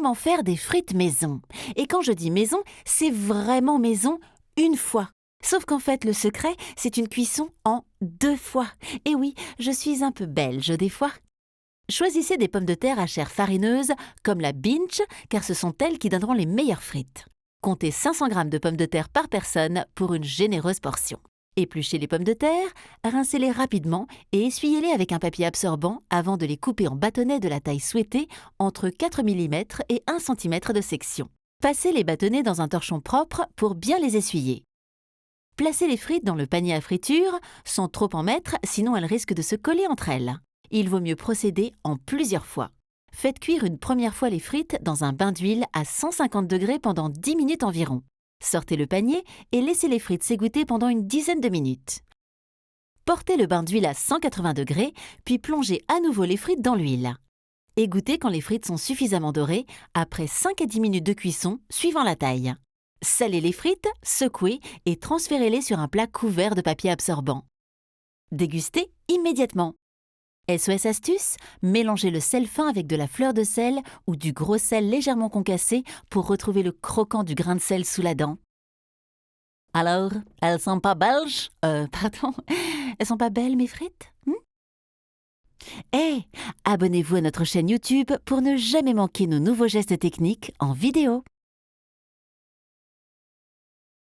comment faire des frites maison. Et quand je dis maison, c'est vraiment maison une fois. Sauf qu'en fait, le secret, c'est une cuisson en 2 fois. Et oui, je suis un peu belge des fois. Choisissez des pommes de terre à chair farineuse, comme la Binch, car ce sont elles qui donneront les meilleures frites. Comptez 500 g de pommes de terre par personne pour une généreuse portion. Épluchez les pommes de terre, rincez-les rapidement et essuyez-les avec un papier absorbant avant de les couper en bâtonnets de la taille souhaitée, entre 4 mm et 1 cm de section. Passez les bâtonnets dans un torchon propre pour bien les essuyer. Placez les frites dans le panier à friture, sans trop en mettre, sinon elles risquent de se coller entre elles. Il vaut mieux procéder en plusieurs fois. Faites cuire une première fois les frites dans un bain d'huile à 150 degrés pendant 10 minutes environ. Sortez le panier et laissez les frites s'égoutter pendant une dizaine de minutes. Portez le bain d'huile à 180 degrés, puis plongez à nouveau les frites dans l'huile. Égouttez quand les frites sont suffisamment dorées, après 5 à 10 minutes de cuisson, suivant la taille. Salez les frites, secouez et transférez-les sur un plat couvert de papier absorbant. Dégustez immédiatement. SOS astuce, mélangez le sel fin avec de la fleur de sel ou du gros sel légèrement concassé pour retrouver le croquant du grain de sel sous la dent. Alors, elles sont pas belges? Pardon, elles sont pas belles mes frites? Abonnez-vous à notre chaîne YouTube pour ne jamais manquer nos nouveaux gestes techniques en vidéo.